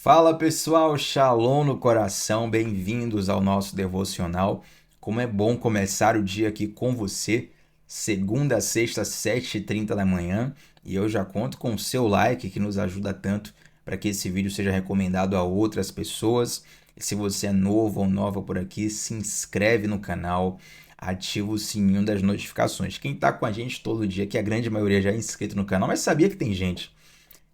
Fala pessoal, Shalom no coração, bem-vindos ao nosso devocional. Como é bom começar o dia aqui com você, segunda a sexta, 7h30 da manhã, e eu já conto com o seu like que nos ajuda tanto para que esse vídeo seja recomendado a outras pessoas. E se você é novo ou nova por aqui, se inscreve no canal, ativa o sininho das notificações. Quem está com a gente todo dia, que a grande maioria já é inscrito no canal, mas sabia que tem gente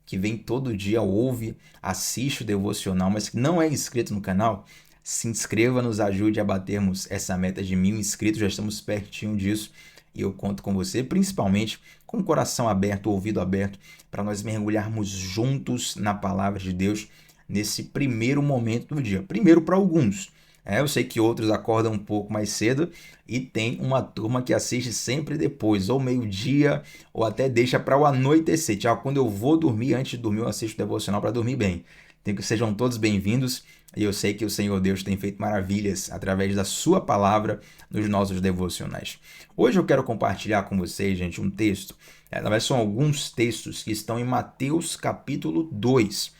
que vem todo dia, ouve, assiste o devocional, mas que não é inscrito no canal, se inscreva, nos ajude a batermos essa meta de 1.000 inscritos, já estamos pertinho disso e eu conto com você, principalmente com o coração aberto, o ouvido aberto, para nós mergulharmos juntos na palavra de Deus nesse primeiro momento do dia. Primeiro para alguns. Eu sei que outros acordam um pouco mais cedo e tem uma turma que assiste sempre depois, ou meio-dia, ou até deixa para o anoitecer. Tiago, quando eu vou dormir, antes de dormir, eu assisto o devocional para dormir bem. Então que sejam todos bem-vindos e eu sei que o Senhor Deus tem feito maravilhas através da sua palavra nos nossos devocionais. Hoje eu quero compartilhar com vocês, gente, um texto. Na verdade, são alguns textos que estão em Mateus capítulo 2.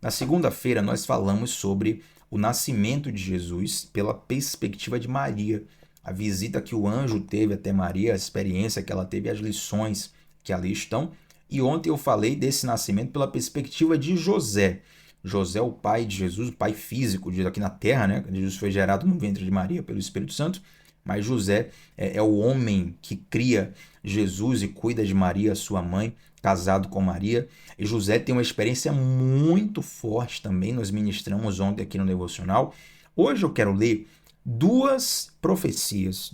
Na segunda-feira nós falamos sobre o nascimento de Jesus pela perspectiva de Maria, a visita que o anjo teve até Maria, a experiência que ela teve, as lições que ali estão. E ontem eu falei desse nascimento pela perspectiva de José. José, o pai de Jesus, o pai físico de aqui na terra, né? Jesus foi gerado no ventre de Maria pelo Espírito Santo, mas José é o homem que cria Jesus e cuida de Maria, sua mãe, casado com Maria. E José tem uma experiência muito forte também, nós ministramos ontem aqui no devocional. Hoje eu quero ler duas profecias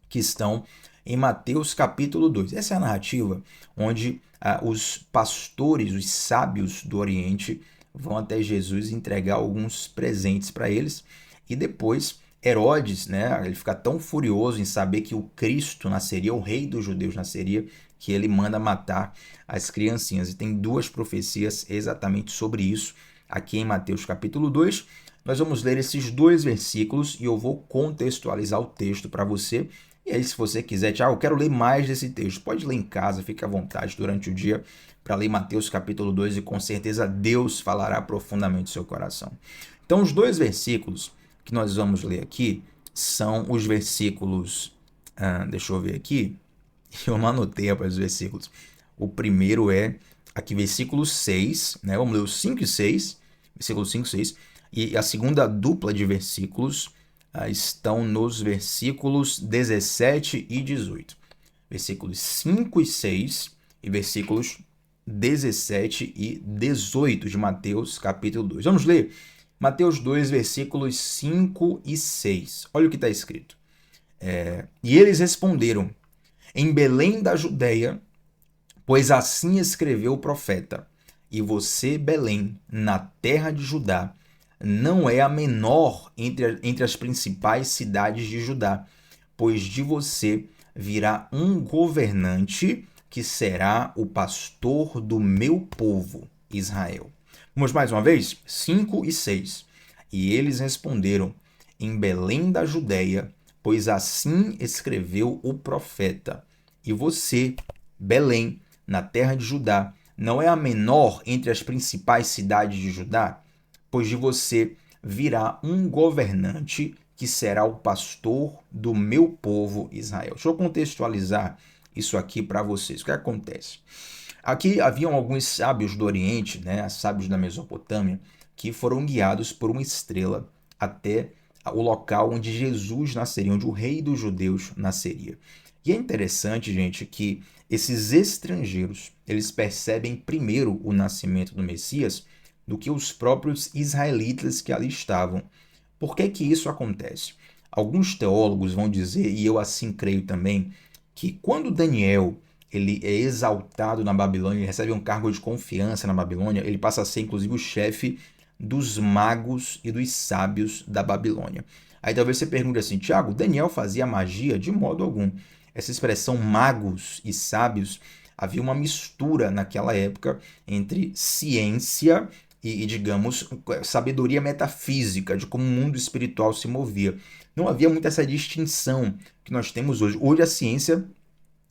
que estão em Mateus capítulo 2. Essa é a narrativa onde os pastores, os sábios do Oriente, vão até Jesus entregar alguns presentes para eles e depois Herodes, né, ele fica tão furioso em saber que o Cristo nasceria, o rei dos judeus nasceria, que ele manda matar as criancinhas. E tem duas profecias exatamente sobre isso aqui em Mateus capítulo 2. Nós vamos ler esses dois versículos e eu vou contextualizar o texto para você. E aí, se você quiser, Tiago, eu quero ler mais desse texto, pode ler em casa, fique à vontade durante o dia para ler Mateus capítulo 2 e com certeza Deus falará profundamente no seu coração. Então, os dois versículos que nós vamos ler aqui são os versículos, deixa eu ver aqui, eu não anotei para os versículos. O primeiro é aqui versículo 6, né? Vamos ler os 5 e 6, versículo 5 e 6, e a segunda dupla de versículos estão nos versículos 17 e 18. Versículos 5 e 6 e versículos 17 e 18 de Mateus capítulo 2. Vamos ler Mateus 2, versículos 5 e 6. Olha o que está escrito. E eles responderam: em Belém da Judéia, pois assim escreveu o profeta: e você, Belém, na terra de Judá, não é a menor entre as principais cidades de Judá, pois de você virá um governante que será o pastor do meu povo, Israel. Vamos mais uma vez? 5 e 6. E eles responderam: em Belém da Judéia, pois assim escreveu o profeta. E você, Belém, na terra de Judá, não é a menor entre as principais cidades de Judá? Pois de você virá um governante que será o pastor do meu povo Israel. Deixa eu contextualizar isso aqui para vocês. O que acontece? Aqui haviam alguns sábios do Oriente, né, sábios da Mesopotâmia, que foram guiados por uma estrela até o local onde Jesus nasceria, onde o rei dos judeus nasceria. E é interessante, gente, que esses estrangeiros, eles percebem primeiro o nascimento do Messias do que os próprios israelitas que ali estavam. Por que que isso acontece? Alguns teólogos vão dizer, e eu assim creio também, que quando Daniel ele é exaltado na Babilônia, ele recebe um cargo de confiança na Babilônia, ele passa a ser inclusive o chefe dos magos e dos sábios da Babilônia. Aí talvez você pergunte assim: Tiago, Daniel fazia magia? De modo algum. Essa expressão magos e sábios, havia uma mistura naquela época entre ciência e, digamos, sabedoria metafísica, de como o mundo espiritual se movia. Não havia muito essa distinção que nós temos hoje. Hoje a ciência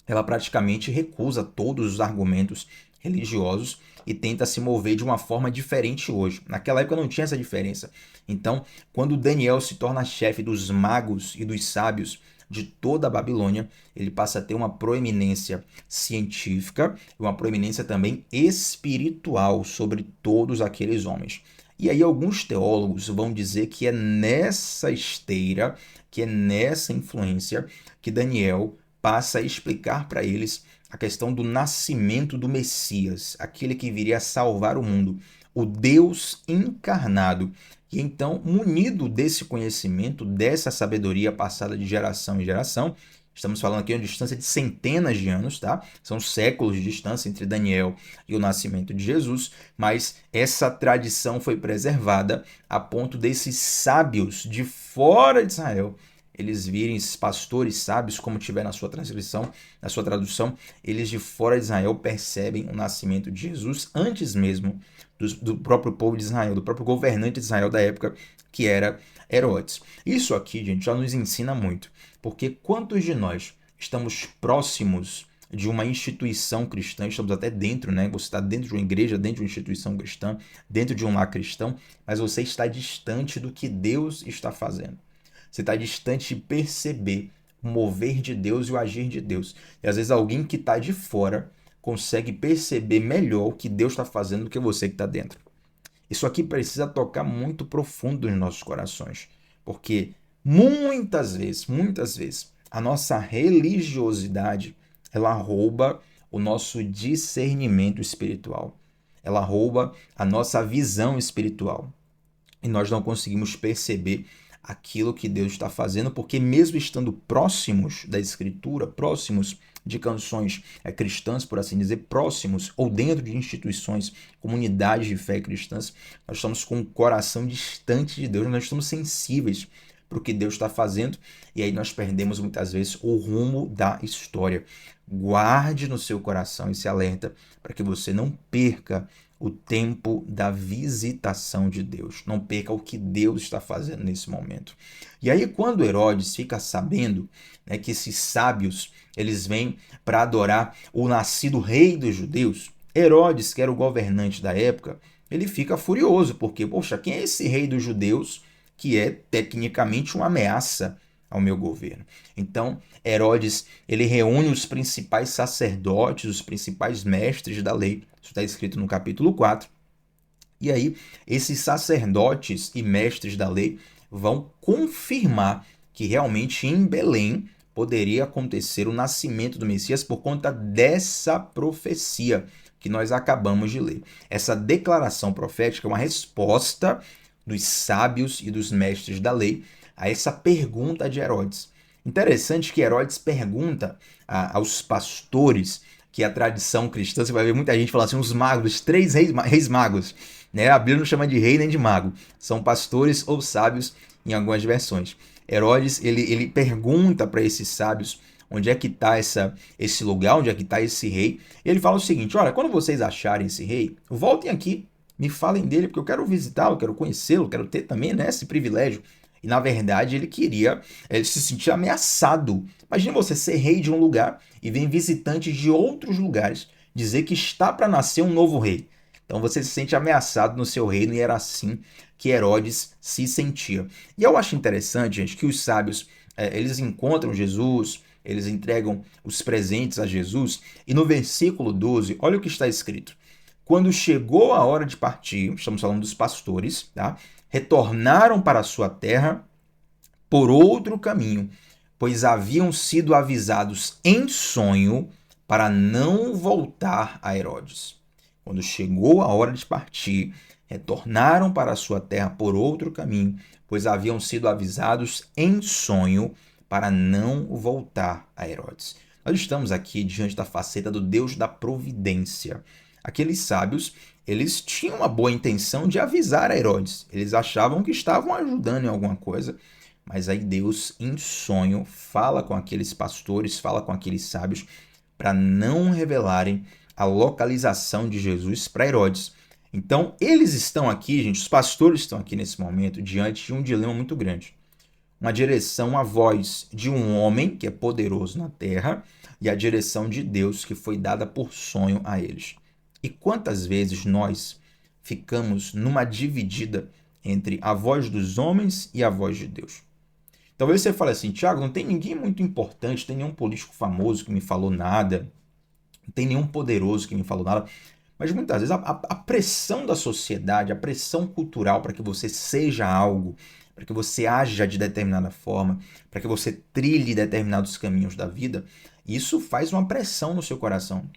ela praticamente recusa todos os argumentos religiosos e tenta se mover de uma forma diferente hoje. Naquela época não tinha essa diferença. Então, quando Daniel se torna chefe dos magos e dos sábios de toda a Babilônia, ele passa a ter uma proeminência científica e uma proeminência também espiritual sobre todos aqueles homens. E aí alguns teólogos vão dizer que é nessa esteira, que é nessa influência que Daniel passa a explicar para eles a questão do nascimento do Messias, aquele que viria a salvar o mundo, o Deus encarnado. E então, munido desse conhecimento, dessa sabedoria passada de geração em geração, estamos falando aqui de uma distância de centenas de anos, tá? São séculos de distância entre Daniel e o nascimento de Jesus, mas essa tradição foi preservada a ponto desses sábios de fora de Israel eles virem esses pastores sábios, como tiver na sua transcrição, na sua tradução, eles de fora de Israel percebem o nascimento de Jesus antes mesmo do próprio povo de Israel, do próprio governante de Israel da época, que era Herodes. Isso aqui, gente, já nos ensina muito, porque quantos de nós estamos próximos de uma instituição cristã, estamos até dentro, né? Você está dentro de uma igreja, dentro de uma instituição cristã, dentro de um lar cristão, mas você está distante do que Deus está fazendo. Você está distante de perceber o mover de Deus e o agir de Deus. E às vezes alguém que está de fora consegue perceber melhor o que Deus está fazendo do que você que está dentro. Isso aqui precisa tocar muito profundo nos nossos corações. Porque muitas vezes, a nossa religiosidade, ela rouba o nosso discernimento espiritual. Ela rouba a nossa visão espiritual. E nós não conseguimos perceber aquilo que Deus está fazendo, porque mesmo estando próximos da Escritura, próximos de canções cristãs, por assim dizer, próximos ou dentro de instituições, comunidades de fé cristãs, nós estamos com o coração distante de Deus, nós estamos sensíveis para o que Deus está fazendo e aí nós perdemos muitas vezes o rumo da história. Guarde no seu coração esse alerta para que você não perca o tempo da visitação de Deus. Não perca o que Deus está fazendo nesse momento. E aí, quando Herodes fica sabendo, né, que esses sábios eles vêm para adorar o nascido rei dos judeus, Herodes, que era o governante da época, ele fica furioso, porque, poxa, quem é esse rei dos judeus que é tecnicamente uma ameaça ao meu governo? Então, Herodes, ele reúne os principais sacerdotes, os principais mestres da lei. Isso está escrito no capítulo 4. E aí, esses sacerdotes e mestres da lei vão confirmar que realmente em Belém poderia acontecer o nascimento do Messias por conta dessa profecia que nós acabamos de ler. Essa declaração profética é uma resposta dos sábios e dos mestres da lei a essa pergunta de Herodes. Interessante que Herodes pergunta aos pastores, que a tradição cristã, você vai ver muita gente falando assim, os magos, os 3 reis magos, né? A Bíblia não chama de rei nem de mago, são pastores ou sábios em algumas versões. Herodes, ele pergunta para esses sábios onde é que está esse lugar, onde é que está esse rei. Ele fala o seguinte, olha, quando vocês acharem esse rei, voltem aqui, me falem dele, porque eu quero visitá-lo, quero conhecê-lo, quero ter também, né, esse privilégio. E na verdade ele se sentia ameaçado. Imagina você ser rei de um lugar e vem visitantes de outros lugares dizer que está para nascer um novo rei. Então você se sente ameaçado no seu reino e era assim que Herodes se sentia. E eu acho interessante, gente, que os sábios eles encontram Jesus, eles entregam os presentes a Jesus e no versículo 12, olha o que está escrito. Quando chegou a hora de partir, estamos falando dos pastores, tá? Retornaram para a sua terra por outro caminho, pois haviam sido avisados em sonho para não voltar a Herodes. Quando chegou a hora de partir, retornaram para a sua terra por outro caminho, pois haviam sido avisados em sonho para não voltar a Herodes. Nós estamos aqui diante da faceta do Deus da providência. Aqueles sábios, eles tinham uma boa intenção de avisar a Herodes. Eles achavam que estavam ajudando em alguma coisa, mas aí Deus, em sonho, fala com aqueles pastores, fala com aqueles sábios, para não revelarem a localização de Jesus para Herodes. Então, eles estão aqui, gente, os pastores estão aqui nesse momento, diante de um dilema muito grande. Uma direção, a voz de um homem que é poderoso na terra e a direção de Deus que foi dada por sonho a eles. E quantas vezes nós ficamos numa dividida entre a voz dos homens e a voz de Deus? Talvez você fale assim, Tiago, não tem ninguém muito importante, tem nenhum político famoso que me falou nada, não tem nenhum poderoso que me falou nada. Mas muitas vezes a pressão da sociedade, a pressão cultural para que você seja algo, para que você haja de determinada forma, para que você trilhe determinados caminhos da vida, isso faz uma pressão no seu coração.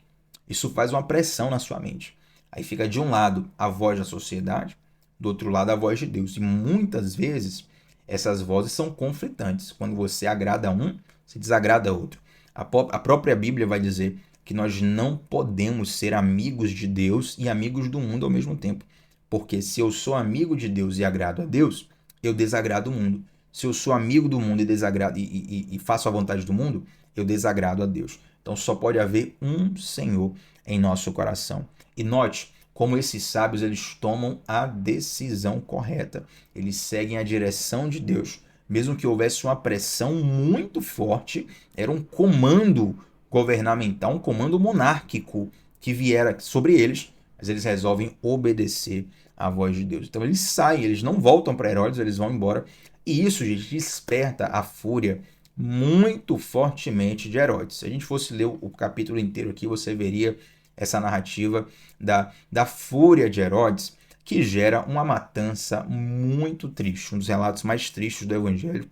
Isso faz uma pressão na sua mente. Aí fica de um lado a voz da sociedade, do outro lado a voz de Deus. E muitas vezes essas vozes são conflitantes. Quando você agrada um, se desagrada outro. A própria Bíblia vai dizer que nós não podemos ser amigos de Deus e amigos do mundo ao mesmo tempo. Porque se eu sou amigo de Deus e agrado a Deus, eu desagrado o mundo. Se eu sou amigo do mundo e faço a vontade do mundo, eu desagrado a Deus. Então só pode haver um Senhor em nosso coração. E note como esses sábios eles tomam a decisão correta. Eles seguem a direção de Deus. Mesmo que houvesse uma pressão muito forte, era um comando governamental, um comando monárquico que viera sobre eles, mas eles resolvem obedecer à voz de Deus. Então eles saem, eles não voltam para Herodes, eles vão embora. E isso, gente, desperta a fúria muito fortemente de Herodes. Se a gente fosse ler o capítulo inteiro aqui, você veria essa narrativa da fúria de Herodes, que gera uma matança muito triste, um dos relatos mais tristes do Evangelho,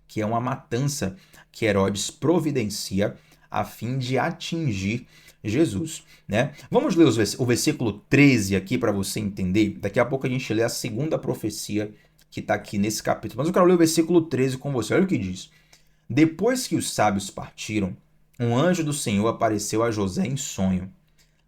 que é uma matança que Herodes providencia a fim de atingir Jesus, né? Vamos ler o versículo 13 aqui para você entender. Daqui a pouco a gente lê a segunda profecia que está aqui nesse capítulo. Mas eu quero ler o versículo 13 com você. Olha o que diz. Depois que os sábios partiram, um anjo do Senhor apareceu a José em sonho.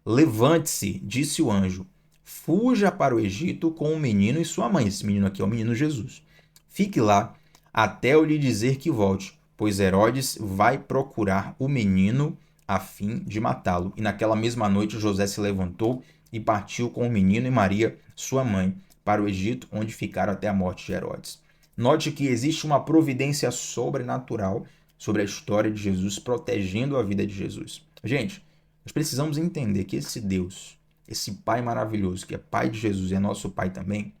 Levante-se, disse o anjo, fuja para o Egito com o menino e sua mãe. Esse menino aqui é o menino Jesus. Fique lá até eu lhe dizer que volte, pois Herodes vai procurar o menino a fim de matá-lo. E naquela mesma noite José se levantou e partiu com o menino e Maria, sua mãe, para o Egito, onde ficaram até a morte de Herodes. Note que existe uma providência sobrenatural sobre a história de Jesus, protegendo a vida de Jesus. Gente, nós precisamos entender que esse Deus, esse Pai maravilhoso, que é Pai de Jesus e é nosso Pai também,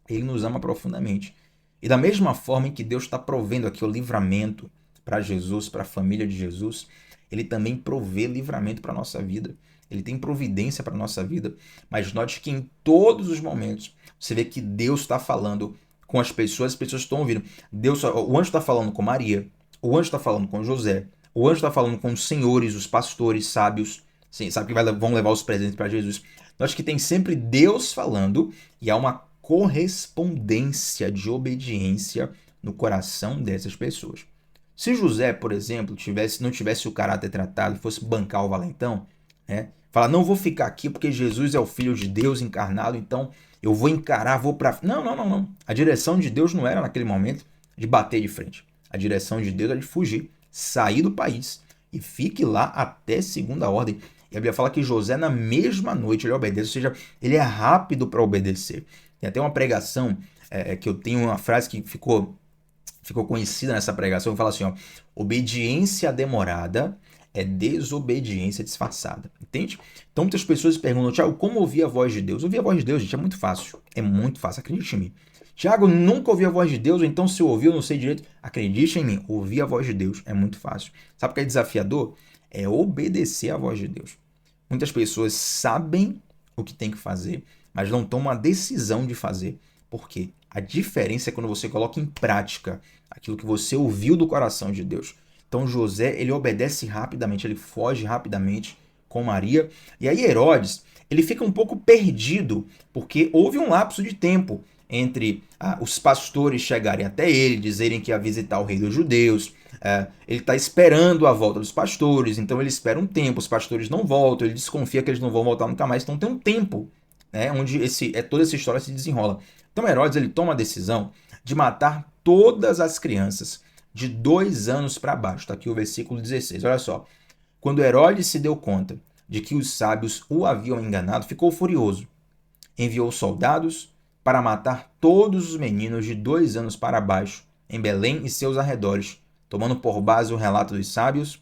ele nos ama profundamente. E da mesma forma em que Deus está provendo aqui o livramento para Jesus, para a família de Jesus, ele também provê livramento para a nossa vida. Ele tem providência para a nossa vida. Mas note que em todos os momentos você vê que Deus está falando com as pessoas estão ouvindo. O anjo está falando com Maria, o anjo está falando com José, o anjo está falando com os senhores, os pastores sábios, sim, sabe que vão levar os presentes para Jesus. Note que tem sempre Deus falando e há uma correspondência de obediência no coração dessas pessoas. Se José, por exemplo, não tivesse o caráter tratado, fosse bancar o valentão, né? Falar, não vou ficar aqui porque Jesus é o Filho de Deus encarnado, então eu vou encarar, vou para... Não. A direção de Deus não era naquele momento de bater de frente. A direção de Deus era de fugir, sair do país e fique lá até segunda ordem. E a Bíblia fala que José, na mesma noite, ele obedece, ou seja, ele é rápido para obedecer. Tem até uma pregação que eu tenho uma frase que ficou conhecida nessa pregação, que fala assim, ó, obediência demorada é desobediência disfarçada, entende? Então muitas pessoas perguntam, Tiago, como ouvir a voz de Deus? Ouvir a voz de Deus, gente, é muito fácil, acredite em mim. Tiago, nunca ouvi a voz de Deus, ou então se eu ouvir eu não sei direito. Acredite em mim, ouvir a voz de Deus é muito fácil. Sabe o que é desafiador? É obedecer a voz de Deus. Muitas pessoas sabem o que tem que fazer, mas não tomam a decisão de fazer. Por quê? A diferença é quando você coloca em prática aquilo que você ouviu do coração de Deus. Então José, ele obedece rapidamente, ele foge rapidamente com Maria. E aí Herodes, ele fica um pouco perdido, porque houve um lapso de tempo entre os pastores chegarem até ele, dizerem que ia visitar o rei dos judeus. Ele está esperando a volta dos pastores, então ele espera um tempo, os pastores não voltam, ele desconfia que eles não vão voltar nunca mais, então tem um tempo, né, onde toda essa história se desenrola. Então Herodes ele toma a decisão de matar todas as crianças de 2 anos para baixo. Está aqui o versículo 16. Olha só. Quando Herodes se deu conta de que os sábios o haviam enganado, ficou furioso. Enviou soldados para matar todos os meninos de 2 anos para baixo em Belém e seus arredores, tomando por base o relato dos sábios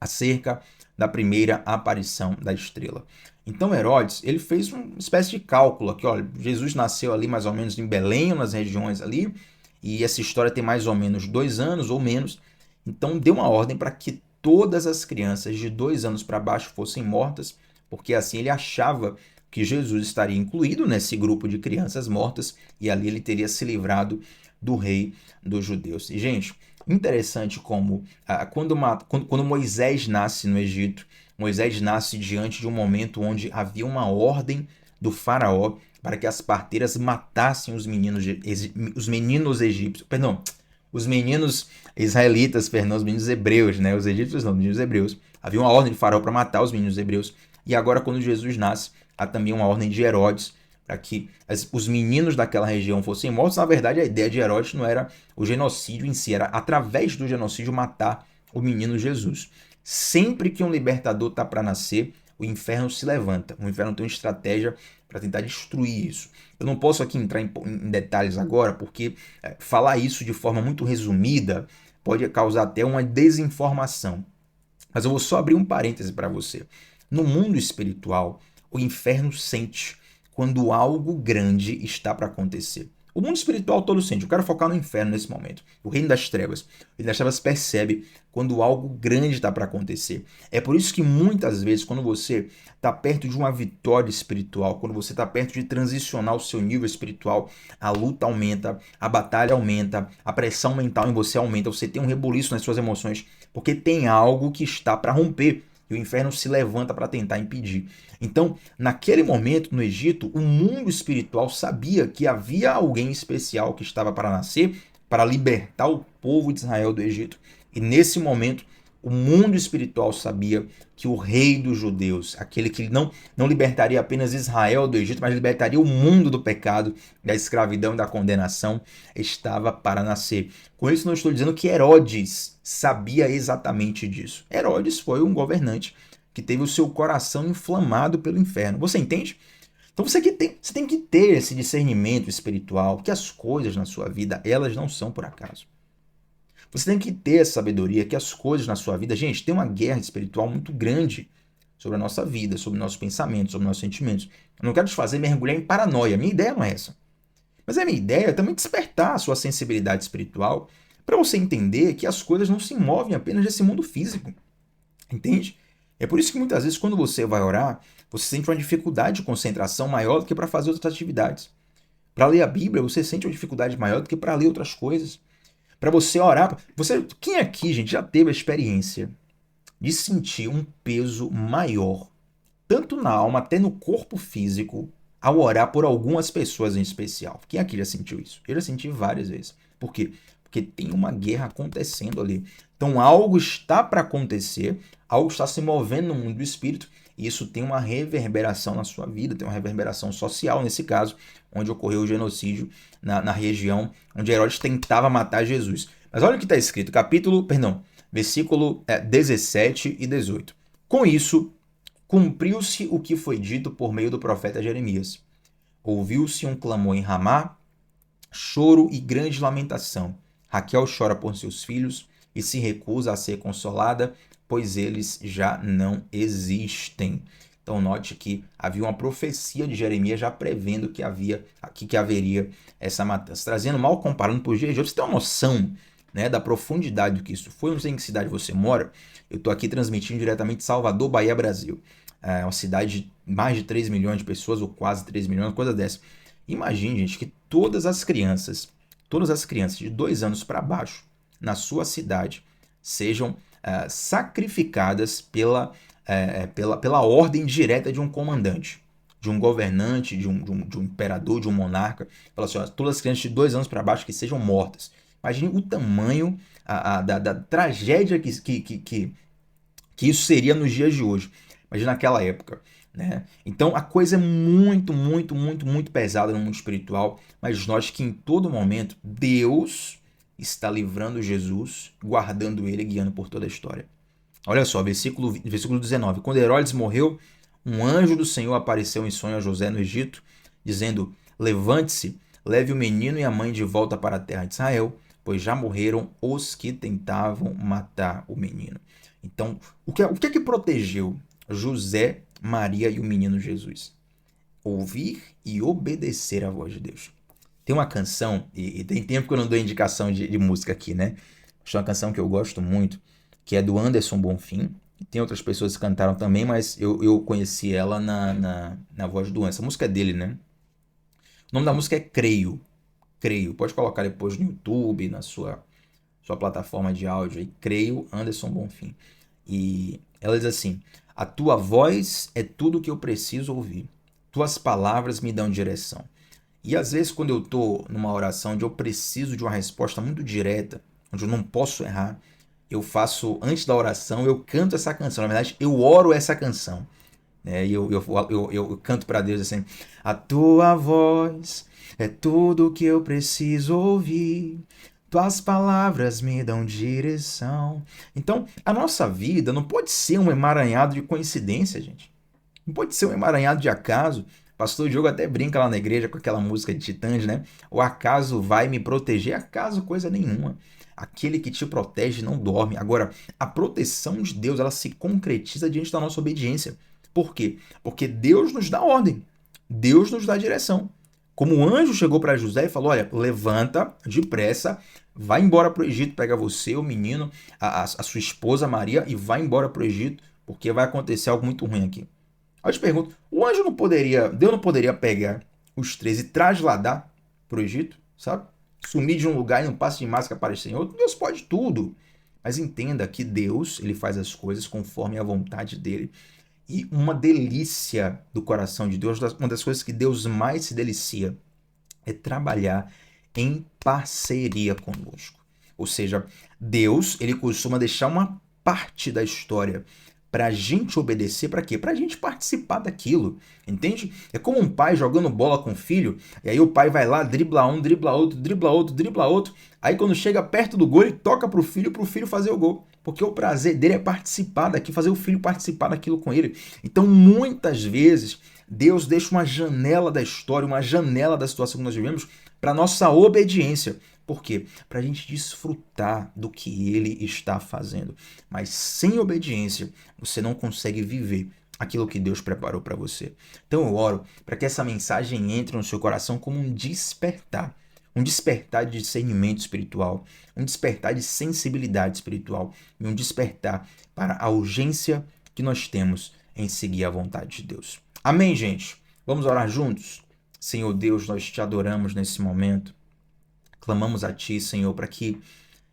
acerca da primeira aparição da estrela. Então Herodes, ele fez uma espécie de cálculo aqui, olha, Jesus nasceu ali mais ou menos em Belém, nas regiões ali, e essa história tem mais ou menos 2 anos ou menos, então deu uma ordem para que todas as crianças de 2 anos para baixo fossem mortas, porque assim ele achava que Jesus estaria incluído nesse grupo de crianças mortas, e ali ele teria se livrado do rei dos judeus. E, gente, interessante como quando Moisés nasce no Egito, Moisés nasce diante de um momento onde havia uma ordem do faraó para que as parteiras matassem os meninos egípcios, perdão, os meninos israelitas, perdão, os meninos hebreus, né? Os egípcios não, os meninos hebreus. Havia uma ordem de faraó para matar os meninos hebreus. E agora, quando Jesus nasce, há também uma ordem de Herodes para que os meninos daquela região fossem mortos. Na verdade, a ideia de Herodes não era o genocídio em si, era através do genocídio matar o menino Jesus. Sempre que um libertador está para nascer, o inferno se levanta. O inferno tem uma estratégia para tentar destruir isso. Eu não posso aqui entrar em detalhes agora, porque falar isso de forma muito resumida pode causar até uma desinformação. Mas eu vou só abrir um parêntese para você. No mundo espiritual, o inferno sente quando algo grande está para acontecer. O mundo espiritual todo sente. Eu quero focar no inferno nesse momento. O reino das trevas. O reino das trevas percebe quando algo grande está para acontecer. É por isso que muitas vezes, quando você está perto de uma vitória espiritual, quando você está perto de transicionar o seu nível espiritual, a luta aumenta, a batalha aumenta, a pressão mental em você aumenta, você tem um rebuliço nas suas emoções, porque tem algo que está para romper. E o inferno se levanta para tentar impedir. Então, naquele momento, no Egito, o mundo espiritual sabia que havia alguém especial que estava para nascer, para libertar o povo de Israel do Egito. E nesse momento, o mundo espiritual sabia que o rei dos judeus, aquele que não libertaria apenas Israel do Egito, mas libertaria o mundo do pecado, da escravidão e da condenação, estava para nascer. Com isso, não estou dizendo que Herodes sabia exatamente disso. Herodes foi um governante que teve o seu coração inflamado pelo inferno. Você entende? Então você tem que ter esse discernimento espiritual, que as coisas na sua vida, elas não são por acaso. Você tem que ter essa sabedoria que as coisas na sua vida, gente, tem uma guerra espiritual muito grande sobre a nossa vida, sobre nossos pensamentos, sobre nossos sentimentos. Eu não quero te fazer mergulhar em paranoia, minha ideia não é essa. Mas a minha ideia é também despertar a sua sensibilidade espiritual para você entender que as coisas não se movem apenas desse mundo físico. Entende? É por isso que muitas vezes quando você vai orar, você sente uma dificuldade de concentração maior do que para fazer outras atividades. Para ler a Bíblia, você sente uma dificuldade maior do que para ler outras coisas. Para você orar, quem aqui, gente, já teve a experiência de sentir um peso maior, tanto na alma até no corpo físico, ao orar por algumas pessoas em especial? Quem aqui já sentiu isso? Eu já senti várias vezes. Por quê? Porque tem uma guerra acontecendo ali. Então algo está para acontecer, algo está se movendo no mundo do espírito, e isso tem uma reverberação na sua vida, tem uma reverberação social, nesse caso, onde ocorreu o genocídio na região onde Herodes tentava matar Jesus. Mas olha o que está escrito, versículo 17 e 18. Com isso, cumpriu-se o que foi dito por meio do profeta Jeremias. Ouviu-se um clamor em Ramá, choro e grande lamentação. Raquel chora por seus filhos e se recusa a ser consolada, pois eles já não existem. Então note que havia uma profecia de Jeremias já prevendo que haveria essa matança. Trazendo, mal comparando por dias de hoje, você tem uma noção, né, da profundidade do que isso foi. Eu não sei em que cidade você mora, eu estou aqui transmitindo diretamente de Salvador, Bahia, Brasil. É uma cidade de mais de 3 milhões de pessoas, ou quase 3 milhões, coisa dessa. Imagine, gente, que todas as crianças de 2 anos para baixo, na sua cidade, sejam sacrificadas pela ordem direta de um comandante, de um governante, de um imperador, de um monarca. Fala assim, todas as crianças de 2 anos para baixo que sejam mortas. Imagine o tamanho da tragédia que isso seria nos dias de hoje. Imagina naquela época. Né? Então a coisa é muito, muito, muito, muito pesada no mundo espiritual, mas note que em todo momento Deus está livrando Jesus, guardando ele e guiando por toda a história. Olha só, versículo 19. Quando Herodes morreu, um anjo do Senhor apareceu em sonho a José no Egito, dizendo: levante-se, leve o menino e a mãe de volta para a terra de Israel, pois já morreram os que tentavam matar o menino. Então, o que é que protegeu José, Maria e o menino Jesus? Ouvir e obedecer à voz de Deus. Tem uma canção, e tem tempo que eu não dou indicação de música aqui, né? Mas é uma canção que eu gosto muito, que é do Anderson Bonfim. Tem outras pessoas que cantaram também, mas eu conheci ela na voz do Anderson. Essa música é dele, né? O nome da música é Creio. Creio. Pode colocar depois no YouTube, na sua plataforma de áudio aí. Creio, Anderson Bonfim. E ela diz assim: a tua voz é tudo o que eu preciso ouvir. Tuas palavras me dão direção. E às vezes, quando eu estou numa oração onde eu preciso de uma resposta muito direta, onde eu não posso errar, eu faço, antes da oração, eu canto essa canção. Na verdade, eu oro essa canção. Né? E eu canto para Deus assim: a tua voz é tudo o que eu preciso ouvir. Tuas palavras me dão direção. Então, a nossa vida não pode ser um emaranhado de coincidência, gente. Não pode ser um emaranhado de acaso. O pastor Diogo até brinca lá na igreja com aquela música de Titãs, né? O acaso vai me proteger? Acaso coisa nenhuma. Aquele que te protege não dorme. Agora, a proteção de Deus, ela se concretiza diante da nossa obediência. Por quê? Porque Deus nos dá ordem. Deus nos dá direção. Como o anjo chegou para José e falou: olha, levanta depressa, vai embora para o Egito, pega você, o menino, a sua esposa Maria e vai embora para o Egito, porque vai acontecer algo muito ruim aqui. Aí eu te pergunto, o anjo não poderia, Deus não poderia pegar os três e trasladar para o Egito, sabe? Sumir de um lugar e não passe de máscara aparecer em outro? Deus pode tudo. Mas entenda que Deus, ele faz as coisas conforme a vontade dele. E uma delícia do coração de Deus, uma das coisas que Deus mais se delicia, é trabalhar em parceria conosco. Ou seja, Deus, ele costuma deixar uma parte da história para a gente obedecer, para quê? Para a gente participar daquilo, entende? É como um pai jogando bola com o filho, e aí o pai vai lá, dribla um, dribla outro, dribla outro, dribla outro, aí quando chega perto do gol, ele toca para o filho fazer o gol, porque o prazer dele é participar daquilo, fazer o filho participar daquilo com ele. Então, muitas vezes, Deus deixa uma janela da história, uma janela da situação que nós vivemos, para nossa obediência. Por quê? Para a gente desfrutar do que ele está fazendo. Mas sem obediência, você não consegue viver aquilo que Deus preparou para você. Então eu oro para que essa mensagem entre no seu coração como um despertar. Um despertar de discernimento espiritual, um despertar de sensibilidade espiritual e um despertar para a urgência que nós temos em seguir a vontade de Deus. Amém, gente? Vamos orar juntos? Senhor Deus, nós te adoramos nesse momento. Clamamos a Ti, Senhor, para que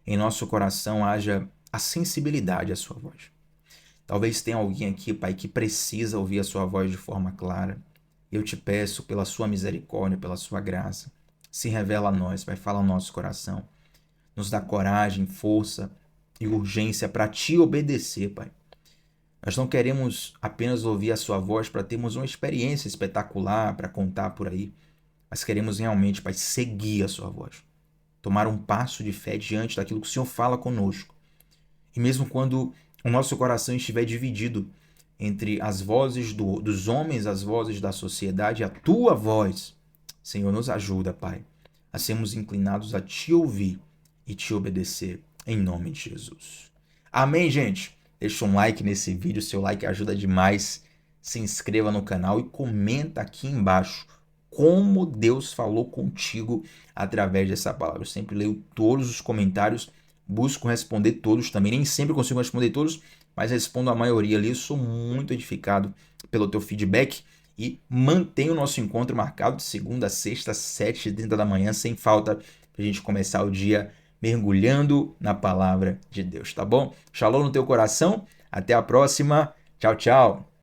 em nosso coração haja a sensibilidade à Sua voz. Talvez tenha alguém aqui, Pai, que precisa ouvir a Sua voz de forma clara. Eu te peço, pela Sua misericórdia, pela Sua graça, se revela a nós, Pai, fala ao nosso coração. Nos dá coragem, força e urgência para Te obedecer, Pai. Nós não queremos apenas ouvir a Sua voz para termos uma experiência espetacular para contar por aí, mas queremos realmente, Pai, seguir a Sua voz. Tomar um passo de fé diante daquilo que o Senhor fala conosco. E mesmo quando o nosso coração estiver dividido entre as vozes dos homens, as vozes da sociedade, a Tua voz, Senhor, nos ajuda, Pai, a sermos inclinados a Te ouvir e Te obedecer, em nome de Jesus. Amém, gente? Deixa um like nesse vídeo, seu like ajuda demais. Se inscreva no canal e comenta aqui embaixo como Deus falou contigo através dessa palavra. Eu sempre leio todos os comentários, busco responder todos também. Nem sempre consigo responder todos, mas respondo a maioria ali. Eu sou muito edificado pelo teu feedback e mantenho o nosso encontro marcado de segunda a sexta, 7h30 da manhã, sem falta, para a gente começar o dia mergulhando na palavra de Deus, tá bom? Shalom no teu coração. Até a próxima. Tchau, tchau.